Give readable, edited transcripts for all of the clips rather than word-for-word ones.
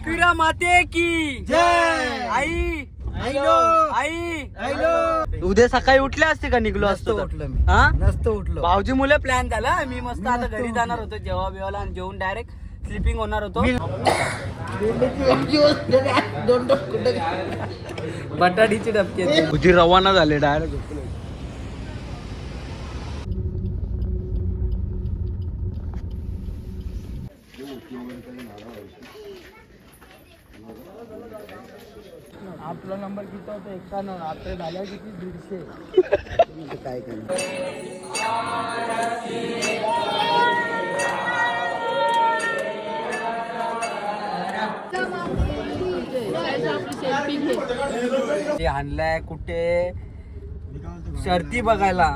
एकविरा माते की जय. आई हॅलो. आई हॅलो. उद्या सकाळी उठले असते का निघलो असतो तर? उठलो मी. हा नसतो उठलो. भाऊजी मुले प्लॅन झाला मी मस्त आता नसतो घरी जाणार होतो जेव्हा बिवाला आणि जेवून डायरेक्ट स्लिपिंग होणार होतो बटाटीची डबकी तुझी रवाना झाले डायरेक्ट आपला नंबर किती होता 91. आता झाल्या किती 150. काय आणलाय कुठे शर्ती बघायला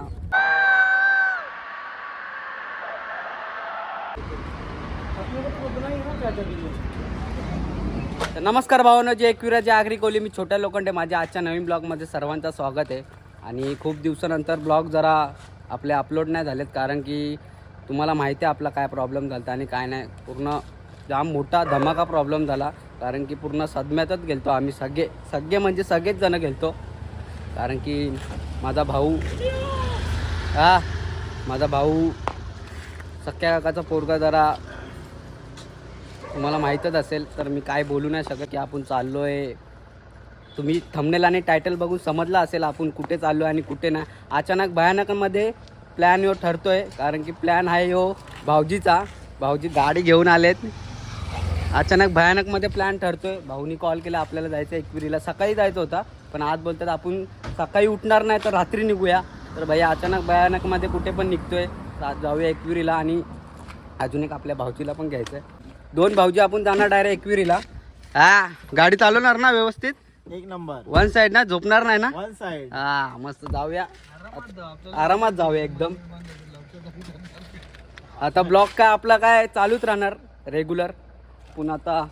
तर नमस्कार भावांनो, जे एकविराचे आगरी कोली मी छोट्या लोखंडे माझ्या आजच्या नवीन ब्लॉगमध्ये सर्वांचं स्वागत आहे. आणि खूप दिवसानंतर ब्लॉग जरा आपले अपलोड नाही झालेत कारण की तुम्हाला माहिती आहे आपला काय प्रॉब्लेम झाला आणि काय नाही. पूर्ण जाम मोठा धमाका प्रॉब्लेम झाला कारण की पूर्ण सदम्यातच गेलतो आम्ही सगळे म्हणजे सगळेच जण गेलतो कारण की माझा भाऊ सख्या काकाचा पोरगा जरा तुम्हाला माहीतच असेल तर मी काय बोलू नाही शकत की आपण चाललो आहे. तुम्ही थंबनेल आणि टायटल बघून समजला असेल आपण कुठे चाललो आहे आणि कुठे नाही. अचानक भयानकमध्ये प्लॅन यो ठरतो आहे कारण की प्लॅन आहे यो भाऊजी गाडी घेऊन आलेत. अचानक भयानकमध्ये प्लॅन ठरतो आहे. भाऊनी कॉल केला आपल्याला जायचं एकविरीला. सकाळी जायचं होता पण आज बोलतात आपण सकाळी उठणार नाही तर रात्री निघूया. तर भैया अचानक भयानकमध्ये कुठे पण निघतो आहे. आज जाऊया एकविरीला आणि अजून एक आपल्या भाऊजीला पण घ्यायचं आहे. 2 भाऊजी आपण जाणार डायरेक्ट एकविरीला. गाडी चालवणार ना व्यवस्थित? एक नंबर. वन साइड ना, झोपणार नाही ना? One side. मस्त जाऊया आरामात जाऊया एकदम. आता ब्लॉग काय आपला काय चालूच राहणार रेग्युलर. पण आता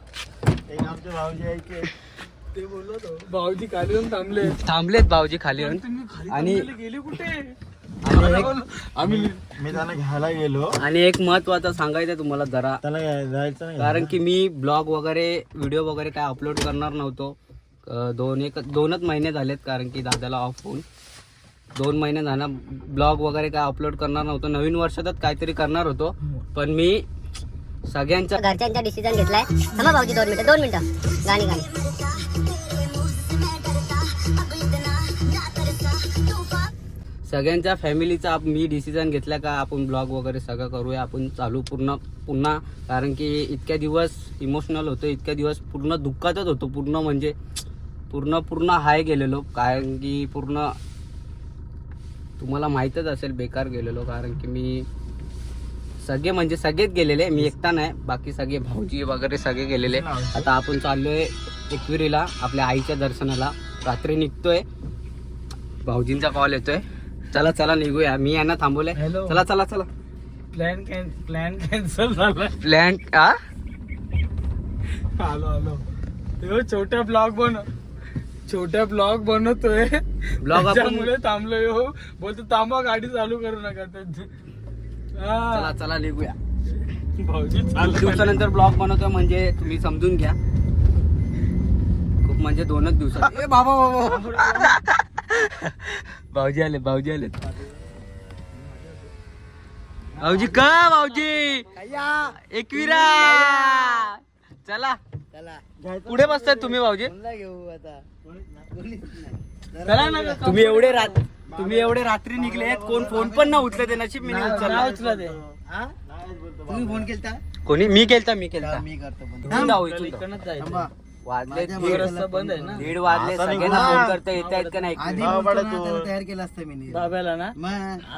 एक आमचे भाऊजी आहे की ते बोललो तो भाऊजी खाली येऊन थांबलेत भाऊजी खाली येऊन. आणि गेले कुठे आणि मी त्यांना घ्यायला गेलो एक महत्वाचं सांगायचं तुम्हाला जरा त्याला जायचं नाही कारण की मी ब्लॉग वगैरे व्हिडिओ वगैरे काय अपलोड करणार नव्हतो. 2च महिने झालेत कारण की दादाला ऑफ होऊन 2 महिने झाला ब्लॉग वगैरे काय अपलोड करणार नव्हतो. नवीन वर्षातच काहीतरी करणार होतो पण मी सगळ्यांच्या घरच्यांचा डिसिजन घेतलाय. थांबा भाऊजी 2 मिनिटं गाणी सगळ्यांच्या फॅमिलीचा मी डिसिजन घेतला का आपण ब्लॉग वगैरे सगळं करूया आपण चालू पुन्हा कारण की इतक्या दिवस इमोशनल होतो. इतक्या दिवस पूर्ण दुःखातच होतो. पूर्ण हाय गेलेलो कारण की पूर्ण तुम्हाला माहीतच असेल बेकार गेलेलो कारण की मी सगळेच गेलेले. मी एकटा नाही, बाकी सगळे भाऊजी वगैरे सगळे गेलेले. आता आपण चाललोय एकविरीला आपल्या आईच्या दर्शनाला. रात्री निघतोय. भाऊजींचा कॉल येतोय. चला निघूया. मी यांना थांबवले. चला प्लॅन कॅन्सल झाला. प्लॅन आलो छोट्या ब्लॉग बनवतोय ब्लॉग त्यामुळे थांबलोय. बोलतो थांबा गाडी चालू करू नका त्यांची. चला निघूया. भाऊजी खूप दिवसानंतर ब्लॉग बनवतोय म्हणजे तुम्ही समजून घ्या. खूप म्हणजे 2च दिवसात. ए बाबा भाऊजी आले भाऊजी एकविरा चला पुढे बसताय तुम्ही भाऊजी. तुम्ही एवढे रात्री निघले कोण फोन पण ना उचलत आहे. नशीब मी नाही उचलला. तुम्ही फोन केलता? कोणी? मी केलता. मी करतो इथून जाऊ, इथून जाऊ. वाजले 1:30 वाजले. सगळ्यांना फोन करता येत आहेत का नाही? तयार केला असतं मी बाब्याला ना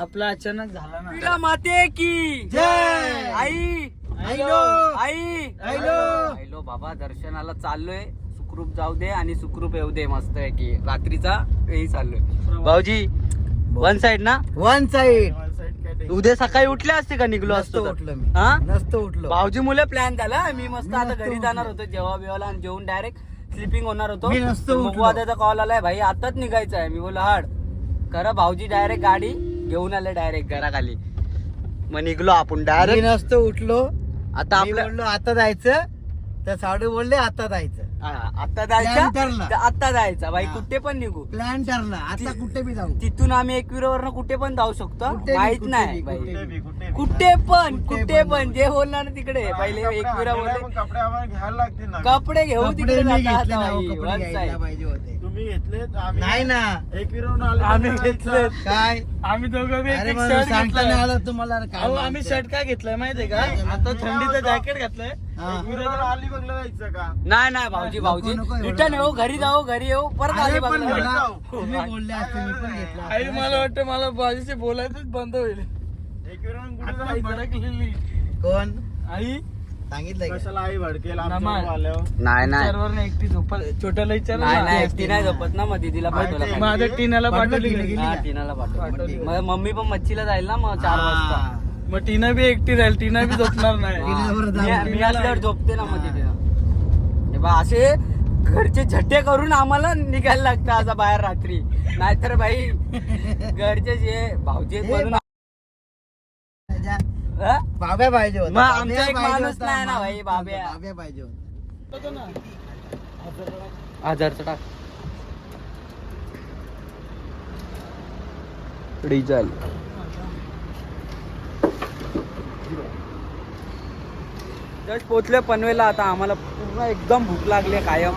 आपला अचानक झाला ना. माते की जय. आई हॅलो बाबा दर्शनाला चाललोय. सुखरूप जाऊ दे आणि सुखरूप येऊ दे. मस्त आहे की रात्रीचा वेळी चाललोय. भाऊजी वन साइड ना? One side. उद्या सकाळी उठले असते का निघलो असतो उठलो मी. हा नसतो उठलो. भाऊजी मुले प्लॅन झाला. मी मस्त आता घरी जाणार होतो जेव्हा बिवाला आणि जेवून डायरेक्ट स्लिपिंग होणार होतो. मी नसतो उठलो. दादाचा कॉल आलाय भाई आताच निघायचं आहे. मी बोललो हाड खरं. भाऊजी डायरेक्ट गाडी घेऊन आले डायरेक्ट घराखाली. मग निघलो आपण डायरेक्ट. नसतो उठलो. आता आपलं बोललो आता जायचं तर साडू बोलले आता जायचं. आता Plan ठरला. जायचं आता जायचा भाई. हा. कुठे पण निघू. प्लॅन ठरला आता कुठे बी जाऊ. तिथून आम्ही एकविरावरनं कुठे पण जाऊ शकतो. कुठे बी, माहित कुठे नाही बी, भाई. कुठे बी. कुठे पण कुठे कुठे पण. पण जे बोलणार तिकडे. पहिले एकविरा बोलले कपडे आम्हाला घ्यायला लागतील ना. कपडे घेऊ कपडे तिकडे मी जाता घेतले ना, भाई. कपडे वन घ्यायला साईड. पाहिजे होते. तुम्ही घेतलेत नाही ना एक विरवून आले. आम्ही घेतले काय. आम्ही दोघं बी अरे एक मला शर्ट सांगता नाही घेतलाय. आलं तुम्हाला काय अहो आम्ही माहिती. शर्ट काय घेतलाय माहितीये का आता थंडीचं जॅकेट घातलंय. हा. विरोधाला आली बघलं जायचं का? नाही नाही भाऊजी भाऊजी नको एवढं. रिटर्न येऊ घरी जाऊ घरी येऊ परत अरे आली पण बघा. मला तुम्ही बोलले असते मी पण घेतला आई मला वाटतं मला बाजूशी बोलायचंच बंद होईल. एक विरवून कुठे आता जायचं? भडकलेली कोण आई सांगितलंय का? कशाला आई भडकेल नमन. आमच्या आल्यावर. नाही नाही सर्वर एकटी झोपत छोट्याला विचार नाही नाही एकटी नाही झोपत ना. मग दीदीला पाठवलं माझ्या टीनाला पाठवली पाठवली घरी. गेली. हा टीनाला पाठवलं. पाठवली. मग मम्मी पण मच्छीला जाईल ना मग 4 वाजता. हा. मग टीना बी एकटी राहील. टीना बी झोपणार नाही. टीनावर जाऊ. मी असल्यावर झोपते ना मग तिथे. हे बा असे घरचे झट्टे करून आम्हाला निघायला लागतं असं बाहेर रात्री. नाहीतर बाई घरचे जे भाऊजी आहेत म्हणून हा? बाब्या पाहिजे होता. मग आमचा बाब्या एक पाहिजे माणूस होता. नाही ना भाई, माणूस बाब्या. नव्हता. बाब्या पाहिजे होता. हजारचं टाक. डिझेल जस्ट पोचलोय पनवेलला. आता आम्हाला पूर्ण एकदम भूक लागली आहे कायम.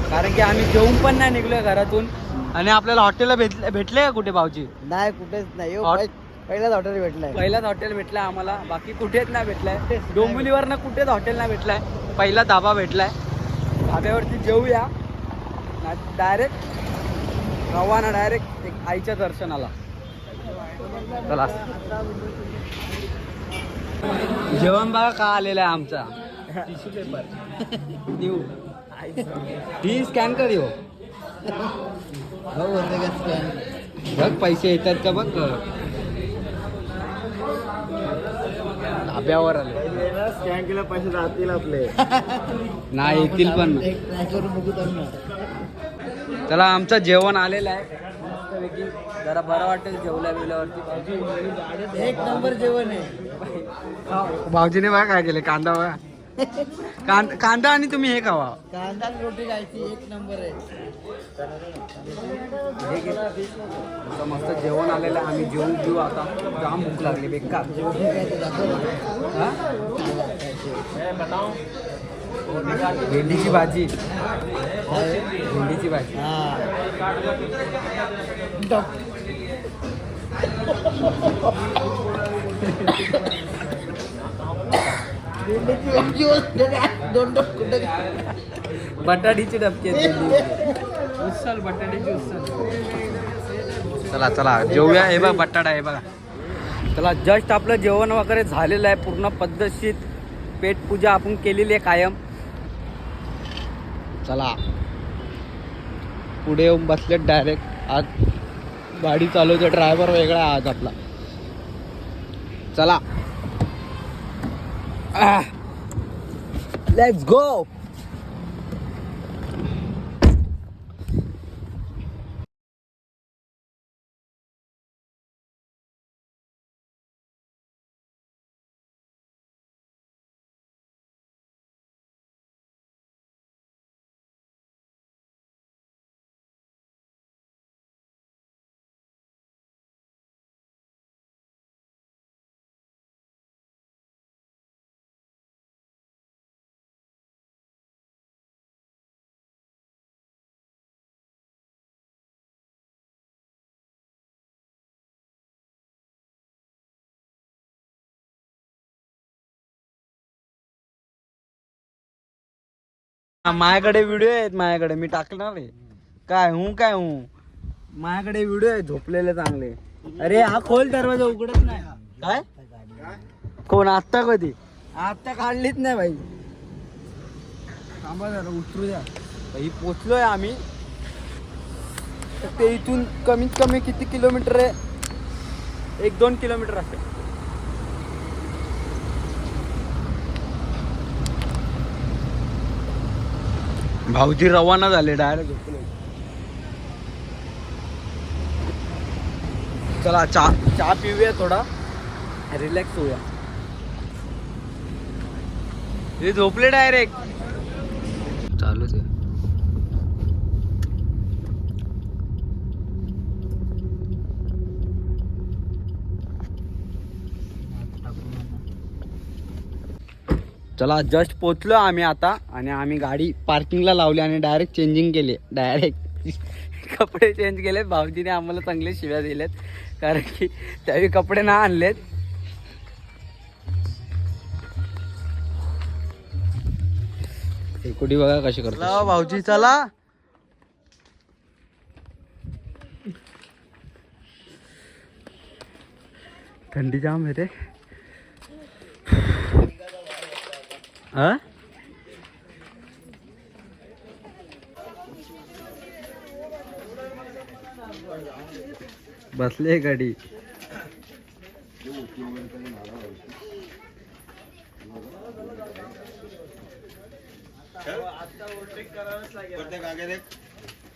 कारण की आम्ही जेवून पण नाही निघलोय घरातून. आणि आपल्याला हॉटेलला भेटले का कुठे भाऊजी? नाही कुठेच नाही हो, हॉट- पहिलाच हॉटेल भेटलाय. पहिलाच हॉटेल भेटलाय आम्हाला. बाकी कुठेच नाही भेटलाय. डोंबिवलीवरनं कुठेच हॉटेल नाही भेटलाय. पहिला धाबा भेटलाय. धाब्यावरती जेवूया. डायरेक्ट रवाना डायरेक्ट एक आईच्या दर्शनाला. चला जेवण बघा का आलेला आहे आमचा. टिश्यू पेपर देऊ. ही स्कॅन कर येऊ. हो, होते का scan? बघ पैसे येतात का बघ. धाब्यावर आले स्कॅन केला पैसे जातील आपले. नाही येतील पण. एक try करून बघू त्यांना. चला आमचं जेवण आलेलं आहे मस्तपैकी. जरा बरं वाटेल जेवल्या बिवल्यावरती. एक नंबर जेवण आहे. भाऊजीने बघा काय केले. कांदा बघा. कांदा आणि तुम्ही हे खावा. कांदा आणि रोटी खायची एक नंबर आहे. हे घे. आमचं मस्त जेवण आलेलं आहे. आम्ही जेवून घेऊ आता. जाम भूक लागली बेकार. हा? भेंडीची भाजी. भेंडीची भाजी. बटाट्याची डबकी आहेत भेंडीची. उसल बटाट्याची उसल. चला चला जेवूया. हे बघा बटाटा आहे बघा. चला जस्ट आपलं जेवण वगैरे झालेलं आहे. पूर्ण पद्धतशीर पेटपूजा आपण केलेली आहे कायम. चला पुढे येऊन बसले डायरेक्ट. आज गाडी चालवतो ड्रायव्हर वेगळा आज आपला. चला लेट्स गो. माझ्याकडे व्हिडिओ आहेत. माझ्याकडे मी टाकणार आहे. काय माझ्याकडे व्हिडिओ आहे झोपलेले चांगले. अरे हा खोल दरवाजा उघडत नाही. काय कोण आत्ता कधी? आत्ता काढलीच नाही भाई. थांबा जरा उतरू द्या. भाई पोचलोय आम्ही. ते इथून कमीत कमी किती किलोमीटर आहे? 1-2 किलोमीटर असेल. भाऊजी रवाना झाले डायरेक्ट झोपले. चला चहा पिऊया थोडा रिलॅक्स होऊया. हे झोपले डायरेक्ट. चालूच आहे. चला जस्ट पोचलो आम्ही आता आणि आम्ही गाडी पार्किंगला लावली आणि डायरेक्ट चेंजिंग केली. डायरेक्ट कपडे चेंज केलेत. भाऊजीने आम्हाला चांगले शिव्या दिलेत कारण की त्यावेळी कपडे ना आणलेत. कुठे बघा कशी करतो भाऊजी. चला थंडी जाम आहे रे. हा बसले गाडी.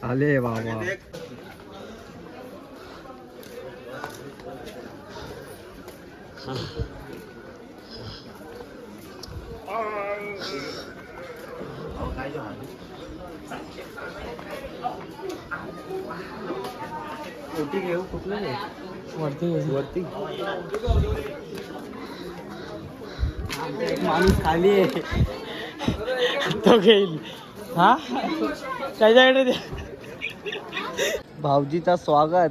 आले बाबा. ओटी घेऊ कुठलं नाही. वरती एक माणूस खाली आहे तो घेईल. हा त्याच्याकडे द्या. भाऊजीचा स्वागत.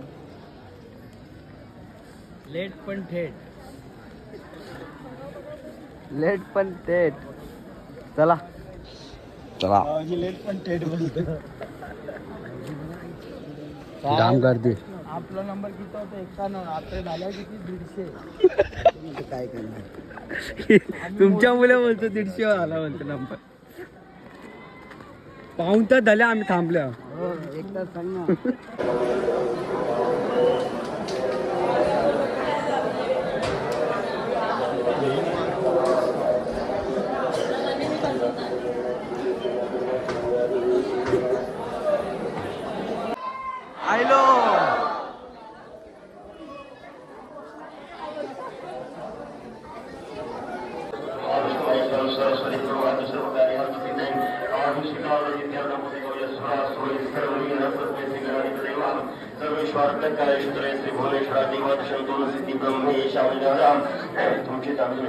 लेट पण थेट. लेट पण थेट. चला चला. लेट पण थेट बोलतो. जाम गर्दी. आपला नंबर किती होता 91. आता झाल्या किती 150. काय करणार. तुमच्या मुले बोलतो 150 आला बोलतो नंबर. पाऊण तास झाले आम्ही थांबलो. एक तास सांग ना. आयलो. तुमची चांगली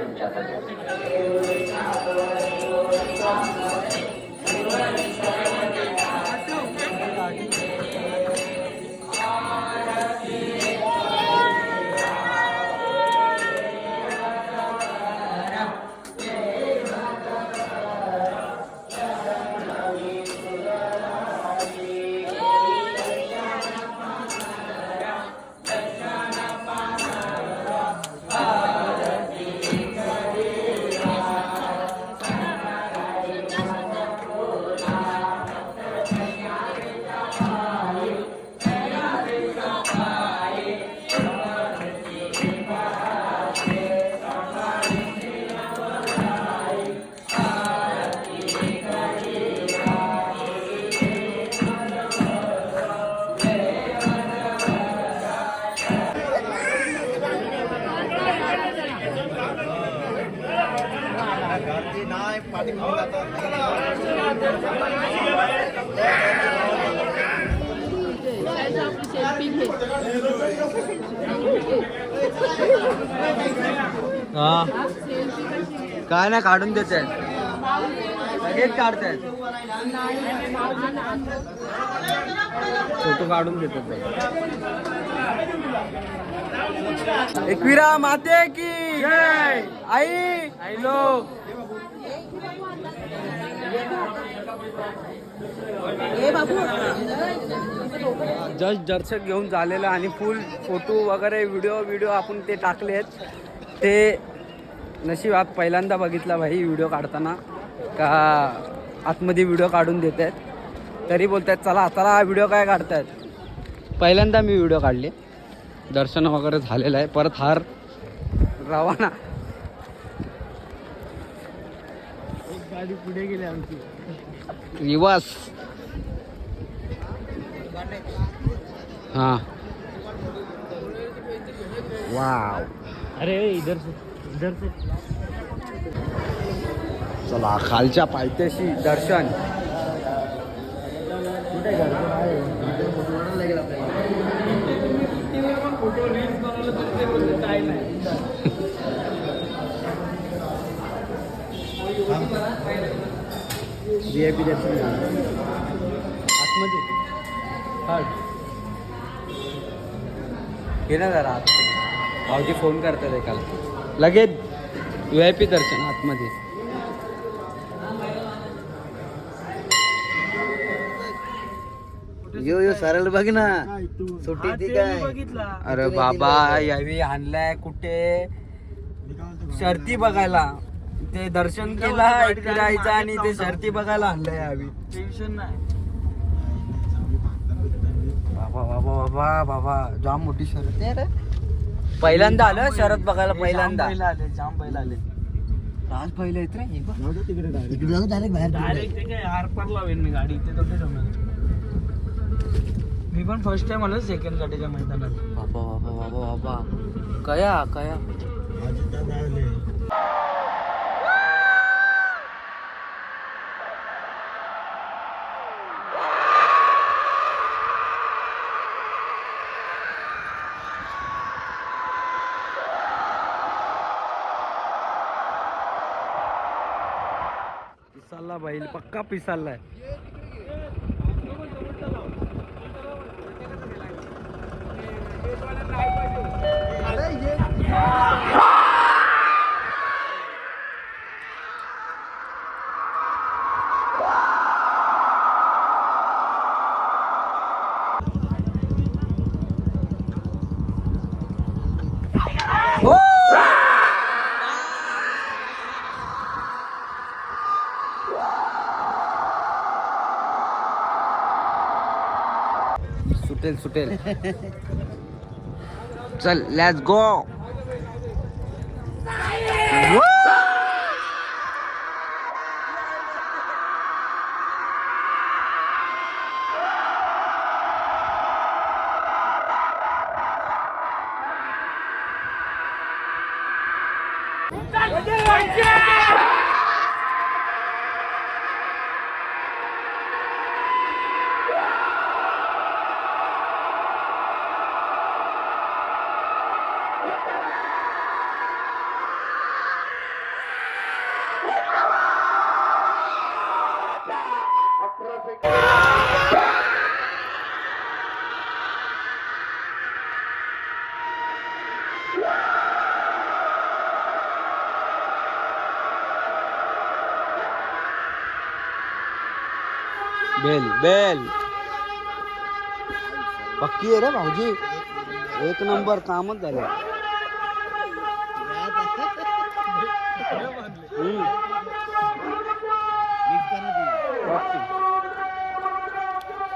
हा काय नाही काढून देत आहेत. लगेच काढतायत. फोटो काढून देतात. एकविरा माते की जय. आई आईलो. जस्ट दर्शक घेऊन झालेलं आणि फुल फोटो वगैरे व्हिडिओ आपण ते टाकलेत. ते नशिबात पहिल्यांदा बघितला भाई व्हिडिओ काढताना का आतमध्ये व्हिडिओ काढून देत आहेत. तरी बोलतात चला चला व्हिडिओ काय काढतायत. पहिल्यांदा मी व्हिडिओ काढले. दर्शन वगैरे झालेलं आहे. परत हार रवाना. एक गाडी पुढे गेली आमची. निवास. हाँ वाव. अरे इधर से चला खालच्या पायथ्याशी दर्शन. VIP दर्शन झालं आतमध्ये हे ना जरा आतमध्ये. भाऊजी फोन करतात एकाला लगेच VIP दर्शन आतमध्ये. यो सरळ बघ ना सुट्टी ती काय बघितला अरे बाबा यावी आणलाय कुठे शर्ती बघायला. ते दर्शन केला फिरायचं आणि ते शर्ती बघायला आणलंय यावी. टेन्शन नाही. बाबा बाबा बाबा बाबा जाम मोठी शर्त आहे रे. पहिल्यांदा आलं शरद बघायला पहिल्यांदा. जाम बैल आले आज पहिलं येत रे. इकडे जाऊ डायरेक्ट बाहेर डायरेक्ट ते काय आरपार लावेन मी गाडी इथे थोडी ठेवणार. मी पण फर्स्ट टाइम आलो सेकंड गाडीच्या मैदानात. बाबा बाबा बाबा बाबा कया कया पिसाला बैल पक्का पिसालाय. सुटेल सुटेल. चल लेट्स गो. बेल बेल पक्की आहे रे भाऊजी. एक नंबर कामच झालं.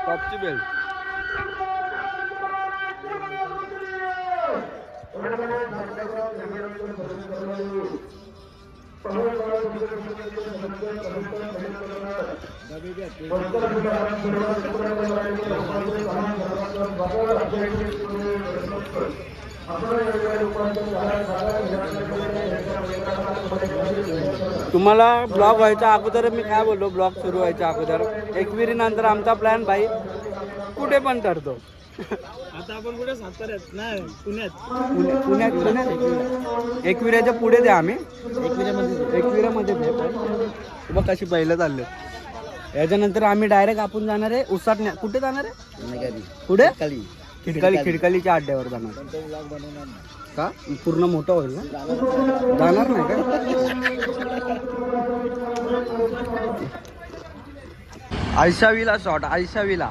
टॉपची बेल. तुम्हाला ब्लॉग व्हायच्या अगोदर मी काय बोललो, ब्लॉग सुरू व्हायच्या अगोदर एकविरी नंतर आमचा प्लॅन भाई कुठे पण ठरतो. आता आपण कुठे साताऱ्यात नाही पुण्यात. पुण्यात पुण्यात एकविऱ्याच्या पुढे द्या आम्ही. एकविऱ्यामध्ये द्या बघ कशी पहिलं चाललं. याच्यानंतर आम्ही डायरेक्ट आपण जाणार आहे उसाटण्या. कुठे जाणार आहे पुढे खिडकालीच्या अड्ड्यावर जाणार का. पूर्ण मोठं होईल ना. जाणार नाही का. आयशावीला शॉट आयशावीला.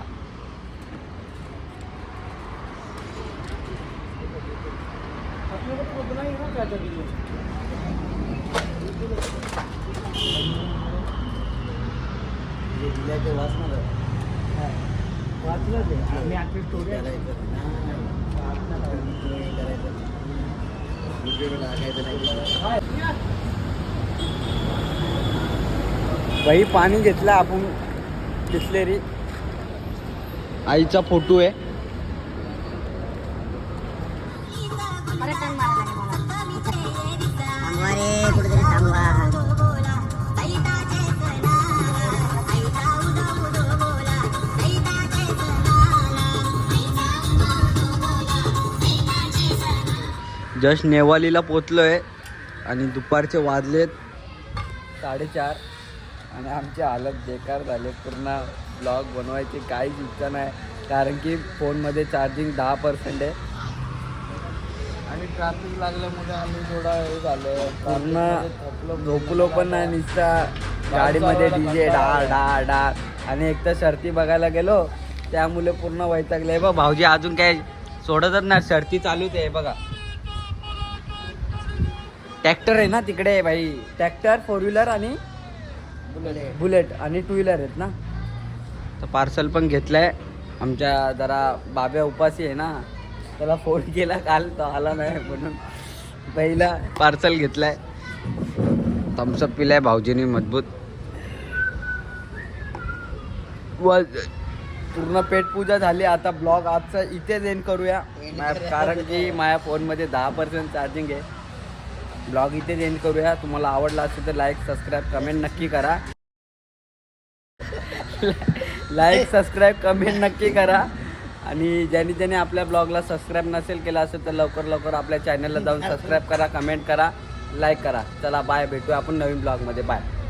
बाई पाणी घेतलं आपण. बिसलेरी आईचा फोटो आहे. थांबवा रे कुठेतरी थांबवा. जस्ट नेवालीला पोचलोय आणि दुपारचे वाजलेत 4:30 आणि आमची हालत बेकार झाली. पूर्ण ब्लॉग बनवायची काहीच इच्छा नाही, कारण की फोनमध्ये चार्जिंग 10% आहे. आणि ट्रॅफिक लागल्यामुळे आम्ही थोडा हे झालं, पूर्ण झोपलो पण नाही. नुसता गाडीमध्ये डीजे डा डा डा. आणि एक तर शर्ती बघायला गेलो त्यामुळे पूर्ण वैतागले. बघ भाऊजी अजून काय सोडतच नाही, शर्ती चालूच आहे. बघा ट्रॅक्टर आहे ना तिकडे भाई, ट्रॅक्टर 4 व्हीलर आणि बुलेट आणि 2 व्हीलर आहेत ना. तर पार्सल पण घेतलंय. आमच्या जरा बाब्या उपासी आहे ना, त्याला फोन केला काल, तो आला नाही म्हणून पहिला पार्सल घेतलाय. थम्सअप पिलाय भाऊजीने मजबूत. पूर्ण पेटपूजा झाली. आता ब्लॉग आजचा इथेच एंड करूया, कारण की माझ्या फोनमध्ये 10% चार्जिंग आहे. ब्लॉग इथेच एंड करूया. तुम्हाला आवडला असेल तर लाईक सबस्क्राईब कमेंट नक्की करा. लाईक सबस्क्राईब कमेंट नक्की करा. आणि ज्यांनी आपल्या ब्लॉगला सबस्क्राईब नसेल केलं असेल तर लवकर आपल्या चॅनलला जाऊन सबस्क्राईब करा, कमेंट करा, लाईक करा. चला बाय, भेटूया आपण नवीन ब्लॉगमध्ये. बाय.